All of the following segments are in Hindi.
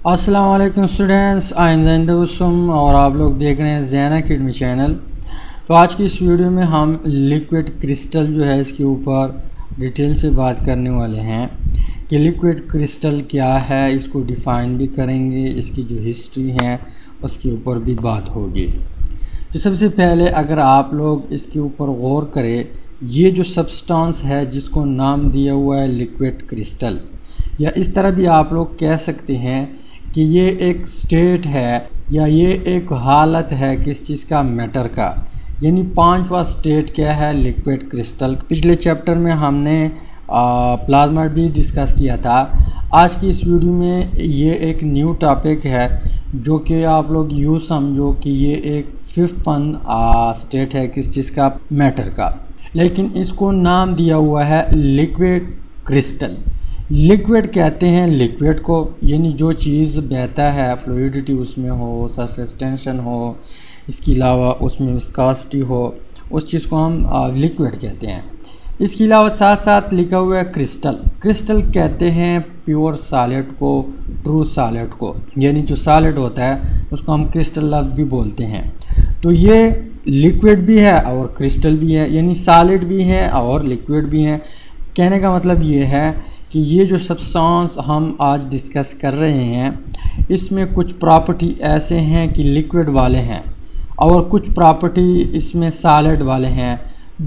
अस्सलाम वालेकुम स्टूडेंट्स, आई एम ज़ैन दोस्तम और आप लोग देख रहे हैं ज़ैन अकेडमी चैनल। तो आज की इस वीडियो में हम लिक्विड क्रिस्टल जो है इसके ऊपर डिटेल से बात करने वाले हैं कि लिक्विड क्रिस्टल क्या है, इसको डिफ़ाइन भी करेंगे, इसकी जो हिस्ट्री है उसके ऊपर भी बात होगी। तो सबसे पहले अगर आप लोग इसके ऊपर गौर करें, ये जो सब्सटेंस है जिसको नाम दिया हुआ है लिक्विड क्रिस्टल, या इस तरह भी आप लोग कह सकते हैं कि ये एक स्टेट है या ये एक हालत है किस चीज़ का, मैटर का। यानी पांचवा स्टेट क्या है, लिक्विड क्रिस्टल। पिछले चैप्टर में हमने प्लाज्मा भी डिस्कस किया था। आज की इस वीडियो में ये एक न्यू टॉपिक है जो कि आप लोग यूँ समझो कि ये एक फिफ्थ स्टेट है किस चीज़ का, मैटर का, लेकिन इसको नाम दिया हुआ है लिक्विड क्रिस्टल। लिक्विड कहते हैं लिक्विड को, यानी जो चीज़ बहता है, फ्लूइडिटी उसमें हो, सरफेस टेंशन हो, इसके अलावा उसमें विस्कोसिटी हो, उस चीज़ को हम लिक्विड कहते हैं। इसके अलावा साथ साथ लिखा हुआ है क्रिस्टल। क्रिस्टल कहते हैं प्योर सॉलिड को, ट्रू सॉलिड को, यानी जो सॉलिड होता है उसको हम क्रिस्टल लफ्ज़ भी बोलते हैं। तो ये लिक्विड भी है और क्रिस्टल भी है, यानी सॉलिड भी है और लिक्विड भी है। कहने का मतलब ये है कि ये जो सब्सटेंस हम आज डिस्कस कर रहे हैं इसमें कुछ प्रॉपर्टी ऐसे हैं कि लिक्विड वाले हैं और कुछ प्रॉपर्टी इसमें सॉलिड वाले हैं।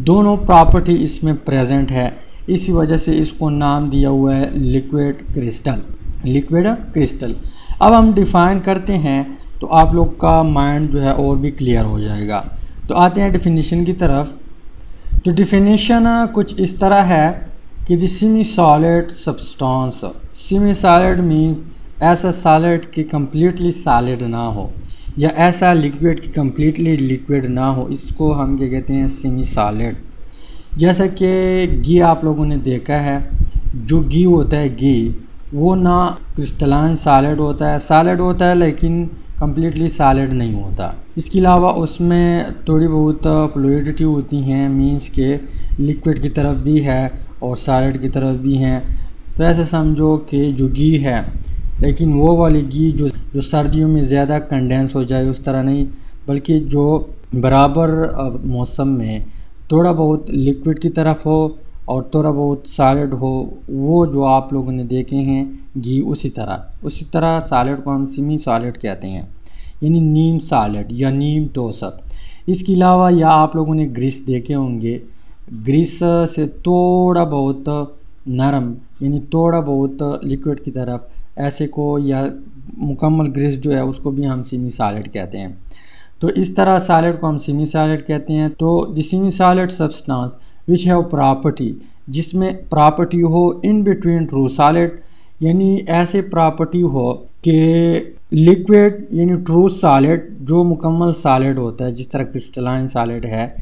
दोनों प्रॉपर्टी इसमें प्रेजेंट है, इसी वजह से इसको नाम दिया हुआ है लिक्विड क्रिस्टल। लिक्विड क्रिस्टल अब हम डिफ़ाइन करते हैं तो आप लोग का माइंड जो है और भी क्लियर हो जाएगा। तो आते हैं डेफिनेशन की तरफ। तो डेफिनेशन कुछ इस तरह है कि the semi solid substance, semi solid means ऐसा सॉलिड कि कम्प्लीटली सॉलिड ना हो, या ऐसा लिक्विड कि कम्प्लीटली लिक्विड ना हो, इसको हम क्या कहते हैं, सेमी सॉलिड। जैसा कि घी आप लोगों ने देखा है, जो घी होता है घी वो ना क्रिस्टलाइन सॉलिड होता है, सॉलिड होता है लेकिन कम्प्लीटली सॉलिड नहीं होता। इसके अलावा उसमें थोड़ी बहुत फ्लूइडिटी होती हैं, मीन्स के लिक्विड की तरफ भी है और सॉलिड की तरफ भी हैं। तो ऐसे समझो कि जो घी है, लेकिन वो वाली घी जो सर्दियों में ज़्यादा कंडेंस हो जाए उस तरह नहीं, बल्कि जो बराबर मौसम में थोड़ा बहुत लिक्विड की तरफ हो और थोड़ा बहुत सॉलिड हो, वो जो आप लोगों ने देखे हैं घी, उसी तरह सॉलिड को हम सेमी सॉलिड कहते हैं, यानी नीम सॉलिड या नीम टोसप। इसके अलावा या आप लोगों ने ग्रीस देखे होंगे, ग्रीस से थोड़ा बहुत नरम, यानी थोड़ा बहुत लिक्विड की तरफ, ऐसे को या मुकम्मल ग्रीस जो है उसको भी हम सेमी सॉलिड कहते हैं। तो इस तरह सॉलिड को हम सेमी सॉलिड कहते हैं। तो the semi solid substance which have property, जिसमें प्रॉपर्टी हो इन बिटवीन ट्रू सॉलिड, यानी ऐसे प्रॉपर्टी हो कि लिक्विड यानी ट्रू सॉलिड जो मुकम्मल सॉलिड होता है, जिस तरह क्रिस्टलाइन सॉलिड है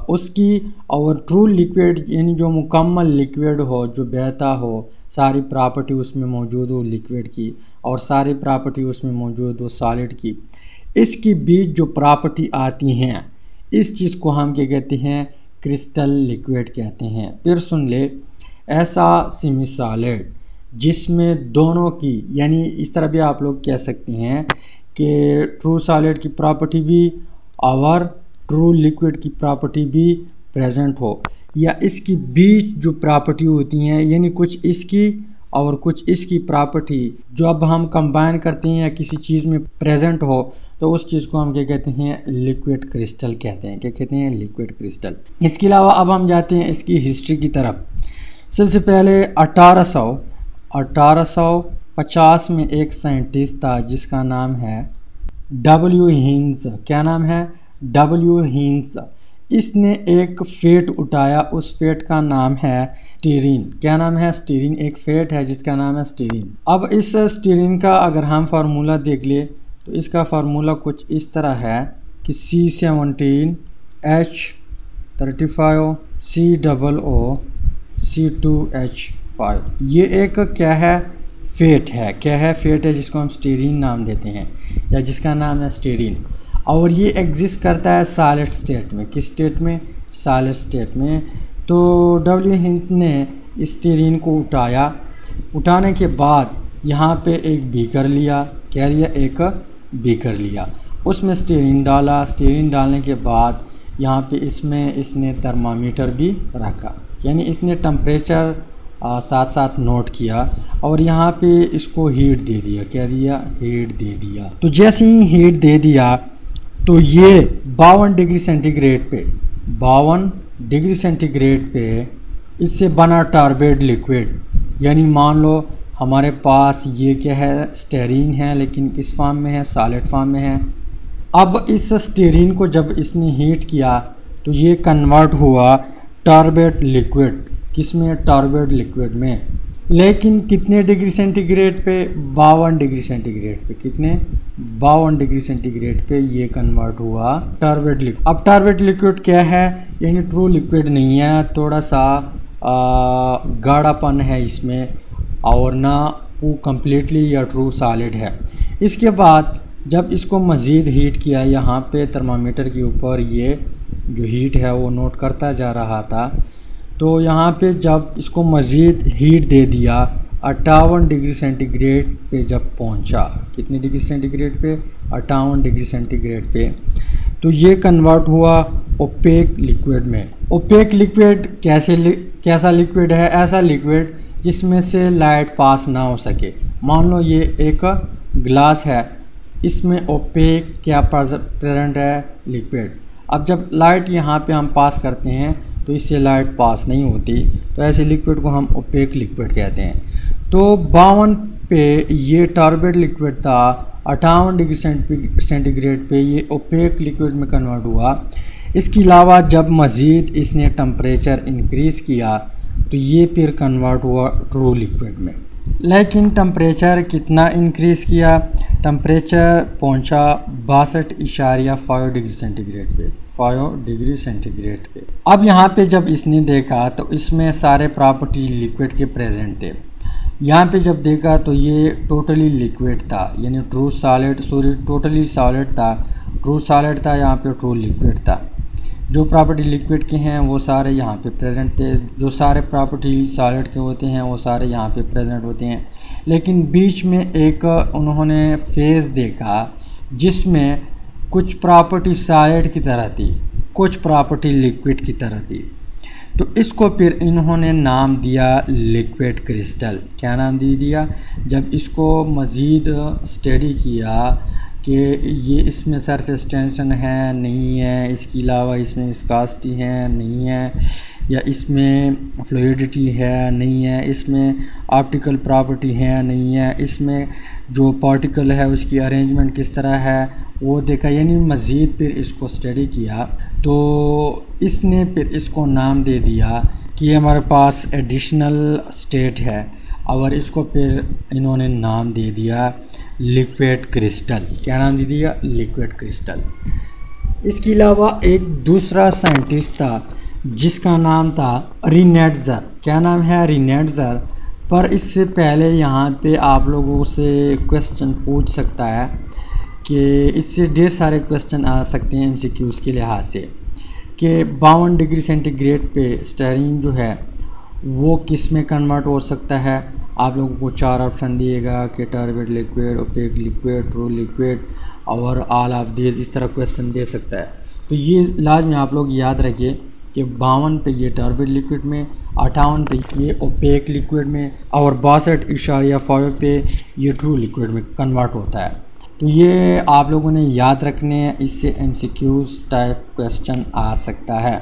उसकी, और ट्रू लिक्विड यानी जो मुकम्मल लिक्विड हो, जो बहता हो, सारी प्रॉपर्टी उसमें मौजूद हो लिक्विड की और सारी प्रॉपर्टी उसमें मौजूद हो सॉलिड की। इसके बीच जो प्रॉपर्टी आती हैं, इस चीज़ को हम क्या कहते हैं, क्रिस्टल लिक्विड कहते हैं। फिर सुन ले, ऐसा सेमी सॉलिड जिसमें दोनों की, यानी इस तरह भी आप लोग कह सकते हैं कि ट्रू सॉलिड की प्रॉपर्टी भी और ट्रू लिक्विड की प्रॉपर्टी भी प्रेजेंट हो, या इसकी बीच जो प्रॉपर्टी होती हैं, यानी कुछ इसकी और कुछ इसकी प्रॉपर्टी जो अब हम कंबाइन करते हैं या किसी चीज़ में प्रेजेंट हो, तो उस चीज़ को हम क्या कहते हैं, लिक्विड क्रिस्टल कहते हैं। क्या कहते हैं, लिक्विड क्रिस्टल। इसके अलावा अब हम जाते हैं इसकी हिस्ट्री की तरफ। सबसे पहले 1850 में एक साइंटिस्ट था जिसका नाम है W. हिंस। क्या नाम है, W. हिंस। इसने एक फेट उठाया, उस फेट का नाम है स्टीरीन। क्या नाम है, स्टीरीन। एक फेट है जिसका नाम है स्टीरीन। अब इस स्टीरीन का अगर हम फार्मूला देख ले तो इसका फार्मूला कुछ इस तरह है कि C17 H35 COO C2H5। ये एक क्या है, फेट है। क्या है, फेट है जिसको हम स्टीरीन नाम देते हैं, या जिसका नाम है स्टीरीन। और ये एग्जिस्ट करता है सॉलिड स्टेट में। किस स्टेट में, सॉलिड स्टेट में। तो W. हिंस ने स्टीरीन को उठाया, उठाने के बाद यहाँ पे एक बीकर लिया, क्या लिया, एक बीकर लिया, उसमें स्टीयरिंग डाला। स्टीयरिंग डालने के बाद यहाँ पे इसमें इसने थर्मामीटर भी रखा, यानी इसने टेम्परेचर साथ साथ नोट किया और यहाँ पे इसको हीट दे दिया। क्या दिया, हीट दे दिया। तो जैसे ही हीट दे दिया तो ये 52 डिग्री सेंटीग्रेड पे 52 डिग्री सेंटीग्रेड पे इससे बना टर्बिड लिक्विड। यानी मान लो हमारे पास ये क्या है, स्टीयरिन है, लेकिन किस फॉर्म में है, सॉलिड फॉर्म में है। अब इस स्टीयरिन को जब इसने हीट किया तो ये कन्वर्ट हुआ टर्बिड लिक्विड। किस में, टर्बिड लिक्विड में। लेकिन कितने डिग्री सेंटीग्रेड पे, 52 डिग्री सेंटीग्रेड पे। कितने, 52 डिग्री सेंटीग्रेड पे ये कन्वर्ट हुआ टर्बिड लिक्विड। अब टर्बिड लिक्विड क्या है, यानी ट्रू लिक्विड नहीं है, थोड़ा सा गाढ़ापन है इसमें और ना कम्प्लीटली या ट्रू सॉलिड है। इसके बाद जब इसको मज़ीद हीट किया, यहाँ पे थर्मामीटर के ऊपर ये जो हीट है वो नोट करता जा रहा था, तो यहाँ पे जब इसको मज़ीद हीट दे दिया 58 डिग्री सेंटीग्रेड पे जब पहुँचा, कितने डिग्री सेंटीग्रेड पे, 58 डिग्री सेंटीग्रेड पे, तो ये कन्वर्ट हुआ ओपेक लिक्विड में। ओपेक लिक्विड कैसा लिक्विड है, ऐसा लिक्विड जिसमें से लाइट पास ना हो सके। मान लो ये एक ग्लास है, इसमें ओपेक क्या प्रेजेंट है, लिक्विड। अब जब लाइट यहाँ पे हम पास करते हैं तो इससे लाइट पास नहीं होती, तो ऐसे लिक्विड को हम ओपेक लिक्विड कहते हैं। तो 52 पे ये टर्बिड लिक्विड था, 58 डिग्री सेंटीग्रेड पे ये ओपेक लिक्विड में कन्वर्ट हुआ। इसके अलावा जब मज़ीद इसने टेम्परेचर इंक्रीज़ किया तो ये फिर कन्वर्ट हुआ ट्रू लिक्विड में। लेकिन टेम्परेचर कितना इंक्रीज़ किया, टेम्परेचर पहुंचा 62.5 डिग्री सेंटीग्रेड पे, 5 डिग्री सेंटीग्रेड पे। अब यहाँ पे जब इसने देखा तो इसमें सारे प्रॉपर्टी लिक्विड के प्रेजेंट थे। यहाँ पे जब देखा तो ये टोटली लिक्विड था, यानी true solid, sorry totally solid था, ट्रू सॉलिड था, यहाँ पे ट्रू लिक्विड था। जो प्रॉपर्टी लिक्विड के हैं वो सारे यहाँ पे प्रेजेंट थे, जो सारे प्रॉपर्टी सॉलिड के होते हैं वो सारे यहाँ पे प्रेजेंट होते हैं। लेकिन बीच में एक उन्होंने फेज़ देखा जिसमें कुछ प्रॉपर्टी सॉलिड की तरह थी, कुछ प्रॉपर्टी लिक्विड की तरह थी। तो इसको फिर इन्होंने नाम दिया लिक्विड क्रिस्टल। क्या नाम दे दिया, जब इसको मज़ीद स्टडी किया कि ये इसमें सरफेस टेंशन है नहीं है, इसके अलावा इसमें विस्कोसिटी है नहीं है, या इसमें फ्लूइडिटी है नहीं है, इसमें ऑप्टिकल प्रॉपर्टी है नहीं है, इसमें जो पार्टिकल है उसकी अरेंजमेंट किस तरह है वो देखा। यानी मज़ीद फिर इसको स्टडी किया तो इसने फिर इसको नाम दे दिया कि हमारे पास एडिशनल स्टेट है, और इसको फिर इन्होंने नाम दे दिया लिक्विड क्रिस्टल। क्या नाम दे दिया, लिक्विड क्रिस्टल। इसके अलावा एक दूसरा साइंटिस्ट था जिसका नाम था रिनेट्ज़र। क्या नाम है, रिनेट्ज़र। पर इससे पहले यहाँ पे आप लोगों से क्वेश्चन पूछ सकता है कि इससे ढेर सारे क्वेश्चन आ सकते हैं एमसीक्यूज़ के लिहाज से, कि 52 डिग्री सेंटीग्रेड पे स्टीयरिन जो है वो किस में कन्वर्ट हो सकता है। आप लोगों को 4 ऑप्शन दिएगा कि turbid liquid, opaque liquid, true liquid और ऑल ऑफ दिस, इस तरह क्वेश्चन दे सकता है। तो ये लाजमी आप लोग याद रखिए कि 52 पे ये टर्बिड लिक्विड में, 58 पे ये ओपेक लिक्विड में और 62.5 पे ये ट्रू लिक्विड में कन्वर्ट होता है। तो ये आप लोगों ने याद रखने हैं, इससे एमसीक्यूज़ टाइप क्वेश्चन आ सकता है।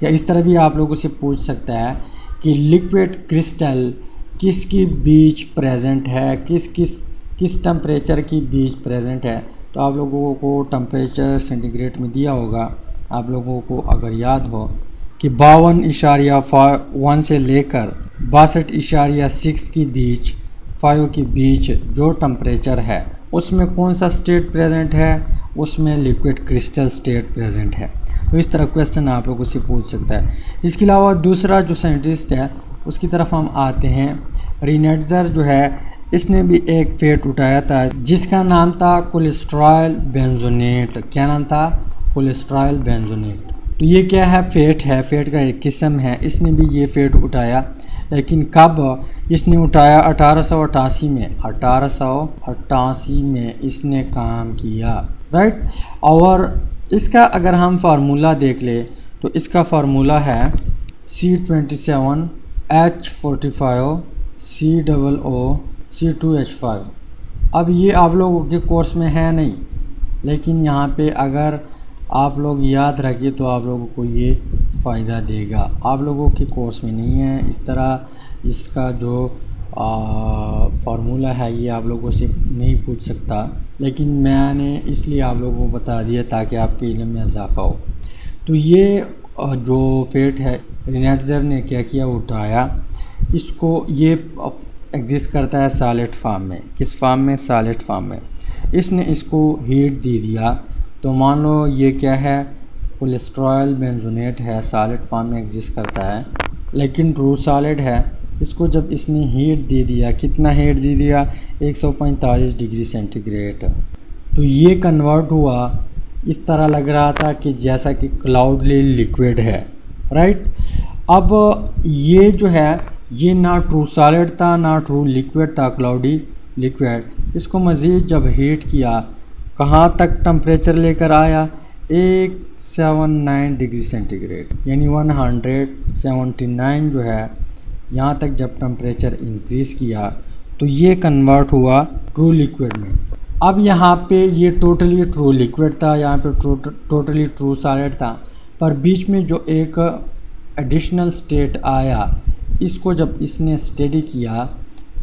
या इस तरह भी आप लोगों से पूछ सकता है कि लिक्विड क्रिस्टल किसकी बीच प्रेजेंट है, किस टेम्परेचर की बीच प्रेजेंट है। तो आप लोगों को टेम्परेचर सेंटीग्रेड में दिया होगा, आप लोगों को अगर याद हो कि 52.1 से लेकर 62.6 की बीच, 5 के बीच जो टेम्परेचर है उसमें कौन सा स्टेट प्रेजेंट है, उसमें लिक्विड क्रिस्टल स्टेट प्रेजेंट है। तो इस तरह क्वेश्चन आप लोगों से पूछ सकता है। इसके अलावा दूसरा जो साइंटिस्ट है उसकी तरफ हम आते हैं। रिनेट्ज़र जो है इसने भी एक फेट उठाया था जिसका नाम था कोलेस्ट्रॉल बेंजोनेट। क्या नाम था, कोलेस्ट्रॉल बेंजोनेट। तो ये क्या है, फेट है, फेट का एक किस्म है। इसने भी ये फेट उठाया, लेकिन कब, इसने उठाया 1888 में इसने काम किया, राइट। और इसका अगर हम फार्मूला देख ले तो इसका फार्मूला है C27H45 COO C2H5। अब ये आप लोगों के कोर्स में है नहीं, लेकिन यहाँ पे अगर आप लोग याद रखिए तो आप लोगों को ये फ़ायदा देगा। आप लोगों के कोर्स में नहीं है इस तरह, इसका जो फार्मूला है ये आप लोगों से नहीं पूछ सकता, लेकिन मैंने इसलिए आप लोगों को बता दिया ताकि आपके इल्म में इजाफ़ा हो। तो ये जो फेट है रेनेट्ज़र ने क्या किया, उठाया इसको। ये एग्जिस्ट करता है सॉलिड फॉर्म में। किस फॉर्म में? सॉलिड फॉर्म में। इसने इसको हीट दे दिया तो मान लो ये क्या है, कोलेस्ट्रॉल बेंजोनेट है, सॉलिड फॉर्म में एग्जिस्ट करता है लेकिन ट्रू सॉलिड है। इसको जब इसने हीट दे दिया, कितना हीट दे दिया? 145 डिग्री सेंटीग्रेड। तो ये कन्वर्ट हुआ, इस तरह लग रहा था कि जैसा कि क्लाउडली लिक्विड है, राइट। अब ये जो है ये ना ट्रू सॉलिड था ना ट्रू लिक्विड था, क्लाउडी लिक्विड। इसको मज़ीद जब हीट किया, कहाँ तक टेम्परेचर लेकर आया? 179 डिग्री सेंटीग्रेड, यानी 179 जो है, यहाँ तक जब टेम्परेचर इंक्रीज़ किया तो ये कन्वर्ट हुआ ट्रू लिक्विड में। अब यहाँ पे ये टोटली ट्रू लिक्विड था, यहाँ पे टोटली ट्रू सॉलिड था, पर बीच में जो एक एडिशनल स्टेट आया, इसको जब इसने स्टडी किया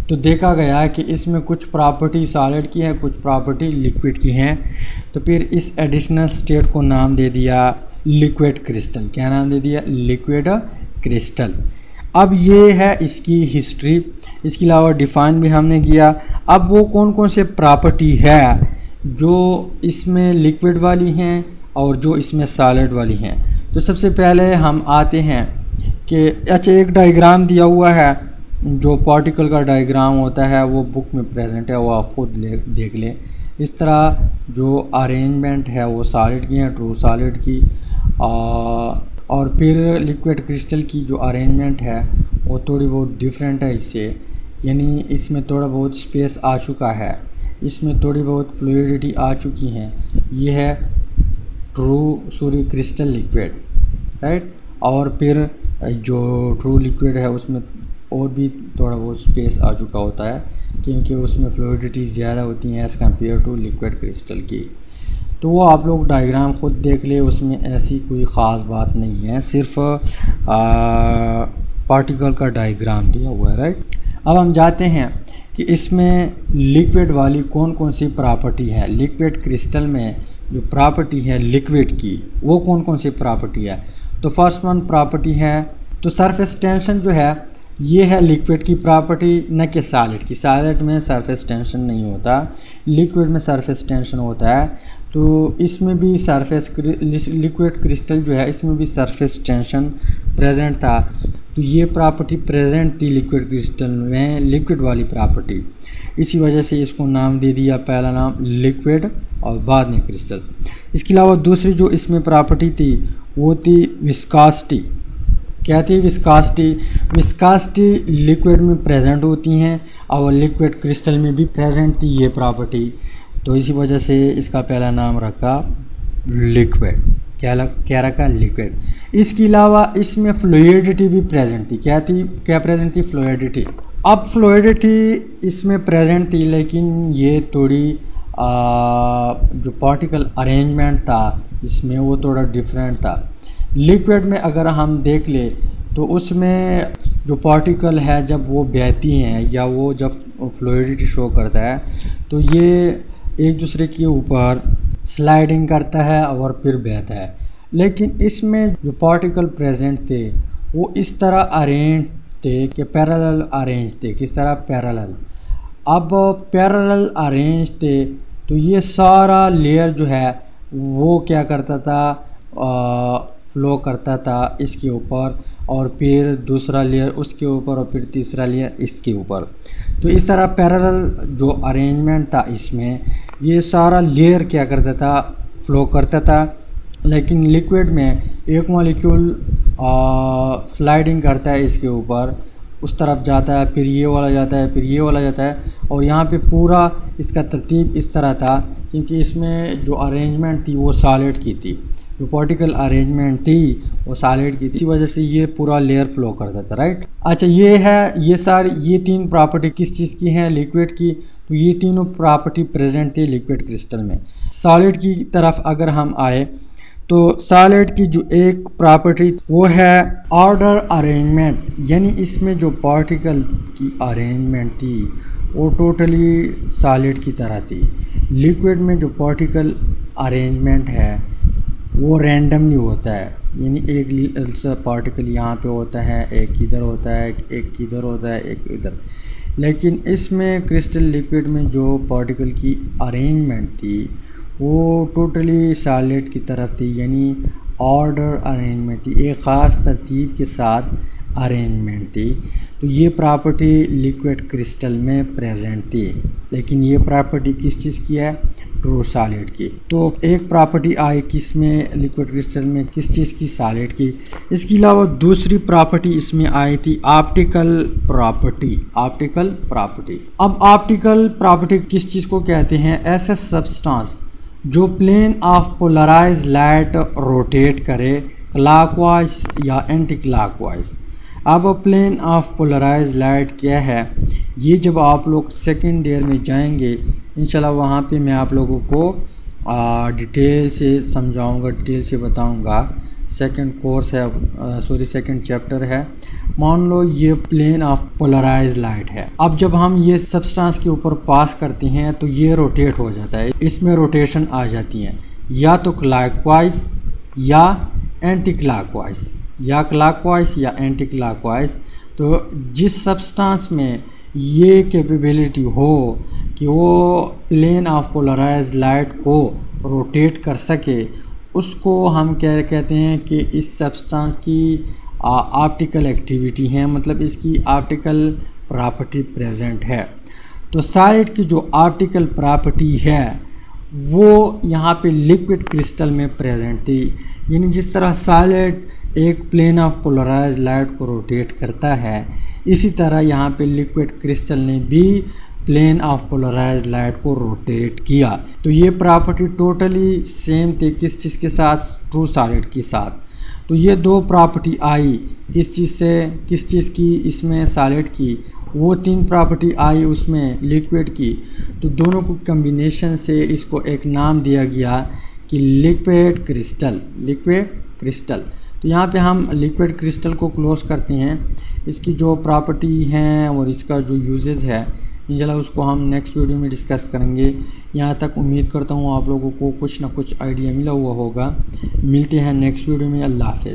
तो देखा गया कि इसमें कुछ प्रॉपर्टी सॉलिड की है, कुछ प्रॉपर्टी लिक्विड की हैं। तो फिर इस एडिशनल स्टेट को नाम दे दिया लिक्विड क्रिस्टल। क्या नाम दे दिया? Liquid crystal. अब ये है इसकी हिस्ट्री। इसके अलावा डिफ़ाइन भी हमने किया। अब वो कौन कौन से प्रॉपर्टी है जो इसमें लिक्विड वाली हैं और जो इसमें सॉलिड वाली हैं। तो सबसे पहले हम आते हैं कि अच्छा, एक डायग्राम दिया हुआ है, जो पार्टिकल का डायग्राम होता है वो बुक में प्रेजेंट है, वो आप खुद देख लें। इस तरह जो अरेंजमेंट है वो सॉलिड की है, ट्रू सॉलिड की, और फिर लिक्विड क्रिस्टल की जो अरेंजमेंट है वो थोड़ी बहुत डिफरेंट है इससे, यानी इसमें थोड़ा बहुत स्पेस आ चुका है, इसमें थोड़ी बहुत फ्लूइडिटी आ चुकी है। ये है क्रिस्टल लिक्विड, राइट। और फिर जो ट्रू लिक्विड है उसमें और भी थोड़ा बहुत स्पेस आ चुका होता है, क्योंकि उसमें फ्लूइडिटी ज़्यादा होती है as compare to liquid crystal की। तो वो आप लोग डायग्राम ख़ुद देख ले, उसमें ऐसी कोई ख़ास बात नहीं है, सिर्फ पार्टिकल का डायग्राम दिया हुआ है, राइट। अब हम जाते हैं कि इसमें लिक्विड वाली कौन कौन सी प्रॉपर्टी है। लिक्विड क्रिस्टल में जो प्रॉपर्टी है लिक्विड की, वो कौन कौन सी प्रॉपर्टी है। तो फर्स्ट वन प्रॉपर्टी है, तो सरफेस टेंशन जो है ये है लिक्विड की प्रॉपर्टी, न कि सॉलिड की। सॉलिड में सरफेस टेंशन नहीं होता, लिक्विड में सरफेस टेंशन होता है। तो इसमें भी लिक्विड क्रिस्टल जो है इसमें भी सरफेस टेंशन प्रेजेंट था। तो ये प्रॉपर्टी प्रेजेंट थी लिक्विड क्रिस्टल में, लिक्विड वाली प्रॉपर्टी। इसी वजह से इसको नाम दे दिया, पहला नाम लिक्विड और बाद में क्रिस्टल। इसके अलावा दूसरी जो इसमें प्रॉपर्टी थी वो थी विस्कोसिटी। क्या थी? विस्कोसिटी। विस्कोसिटी लिक्विड में प्रेजेंट होती हैं और लिक्विड क्रिस्टल में भी प्रेजेंट थी ये प्रॉपर्टी। तो इसी वजह से इसका पहला नाम रखा लिक्विड। क्या रखा? लिक्विड। इसके अलावा इसमें फ्लूइडिटी भी प्रेजेंट थी। क्या थी? क्या प्रेजेंट थी? फ्लूइडिटी। अब फ्लूइडिटी इसमें प्रेजेंट थी, लेकिन ये थोड़ी जो पार्टिकल अरेंजमेंट था इसमें वो थोड़ा डिफरेंट था। लिक्विड में अगर हम देख ले तो उसमें जो पार्टिकल है जब वो बहती हैं या वो जब फ्लूइडिटी शो करता है तो ये एक दूसरे के ऊपर स्लाइडिंग करता है और फिर बहता है। लेकिन इसमें जो पार्टिकल प्रेजेंट थे वो इस तरह अरेंज थे कि पैरेलल अरेंज थे। किस तरह? पैरेलल। अब पैरेलल अरेंज थे तो ये सारा लेयर जो है वो क्या करता था? फ्लो करता था इसके ऊपर, और फिर दूसरा लेयर उसके ऊपर, और फिर तीसरा लेयर इसके ऊपर। तो इस तरह पैरेलल जो अरेंजमेंट था इसमें ये सारा लेयर क्या करता था? फ्लो करता था। लेकिन लिक्विड में एक मॉलिक्यूल स्लाइडिंग करता है इसके ऊपर उस तरफ जाता है, फिर ये वाला जाता है, फिर ये वाला जाता है। और यहाँ पे पूरा इसका तरतीब इस तरह था क्योंकि इसमें जो अरेंजमेंट थी वो सॉलिड की थी, जो पार्टिकल अरेंजमेंट थी वो सॉलिड की थी, इसी वजह से ये पूरा लेयर फ्लो करता था, राइट। अच्छा, ये है, ये तीन प्रॉपर्टी किस चीज़ की हैं? लिक्विड की। तो ये तीनों प्रॉपर्टी प्रेजेंट थी लिक्विड क्रिस्टल में। सॉलिड की तरफ अगर हम आए तो सॉलिड की जो एक प्रॉपर्टी वो है ऑर्डर अरेंजमेंट, यानी इसमें जो पार्टिकल की अरेंजमेंट थी वो टोटली सॉलिड की तरह थी। लिक्विड में जो पार्टिकल अरेंजमेंट है वो रैंडमली होता है, यानी एक पार्टिकल यहाँ पे होता है, एक इधर होता है, एक इधर होता है, एक इधर। लेकिन इसमें क्रिस्टल लिक्विड में जो पार्टिकल की अरेंजमेंट थी वो टोटली सॉलिड की तरफ थी, यानी ऑर्डर अरेंजमेंट थी, एक ख़ास तरतीब के साथ अरेंजमेंट थी। तो ये प्रॉपर्टी लिक्विड क्रिस्टल में प्रेजेंट थी। लेकिन ये प्रॉपर्टी किस चीज़ की है? ट्रू सॉलिड की। तो एक प्रॉपर्टी आई किस में? लिक्विड क्रिस्टल में। किस चीज़ की? सॉलिड की। इसके अलावा दूसरी प्रॉपर्टी इसमें आई थी ऑप्टिकल प्रॉपर्टी। ऑप्टिकल प्रॉपर्टी, अब ऑप्टिकल प्रॉपर्टी किस चीज़ को कहते हैं? ऐसा सब्सटेंस जो plane of polarise light rotate करे क्लॉकवाइज या एंटी क्लॉकवाइज। अब प्लेन ऑफ पोलराइज लाइट क्या है? ये जब आप लोग सेकेंड ईयर में जाएंगे इंशाल्लाह वहाँ पे मैं आप लोगों को डिटेल से समझाऊंगा, डिटेल से बताऊंगा। सेकंड कोर्स है, सेकंड चैप्टर है। मान लो ये प्लेन ऑफ पोलराइज लाइट है। अब जब हम ये सब्सटेंस के ऊपर पास करते हैं तो ये रोटेट हो जाता है, इसमें रोटेशन आ जाती है, या तो क्लॉकवाइज या एंटी क्लॉकवाइज, या क्लॉकवाइज या एंटी क्लॉकवाइज। तो जिस सब्सटेंस में ये कैपेबिलिटी हो कि वो प्लेन ऑफ पोलराइज लाइट को रोटेट कर सके, उसको हम क्या कहते हैं कि इस सब्सटेंस की ऑप्टिकल एक्टिविटी है, मतलब इसकी ऑप्टिकल प्रॉपर्टी प्रेजेंट है। तो सॉलिड की जो ऑप्टिकल प्रॉपर्टी है वो यहाँ पे लिक्विड क्रिस्टल में प्रेजेंट थी, यानी जिस तरह सॉलिड एक प्लेन ऑफ पोलराइज लाइट को रोटेट करता है, इसी तरह यहाँ पे लिक्विड क्रिस्टल ने भी प्लेन ऑफ पोलराइज लाइट को रोटेट किया। तो ये प्रॉपर्टी टोटली सेम थी किस चीज़ के साथ? ट्रू सॉलिड के साथ। तो ये दो प्रॉपर्टी आई किस चीज़ से? किस चीज़ की? इसमें सॉलिड की। वो तीन प्रॉपर्टी आई उसमें लिक्विड की। तो दोनों को कम्बिनेशन से इसको एक नाम दिया गया कि लिक्विड क्रिस्टल। Liquid crystal. तो यहाँ पे हम लिक्विड क्रिस्टल को क्लोज करते हैं। इसकी जो प्रॉपर्टी हैं और इसका जो यूजेस है इंशाल्लाह उसको हम नेक्स्ट वीडियो में डिस्कस करेंगे। यहाँ तक उम्मीद करता हूँ आप लोगों को कुछ ना कुछ आइडिया मिला हुआ होगा। मिलते हैं नेक्स्ट वीडियो में। अल्लाह हाफ़िज़।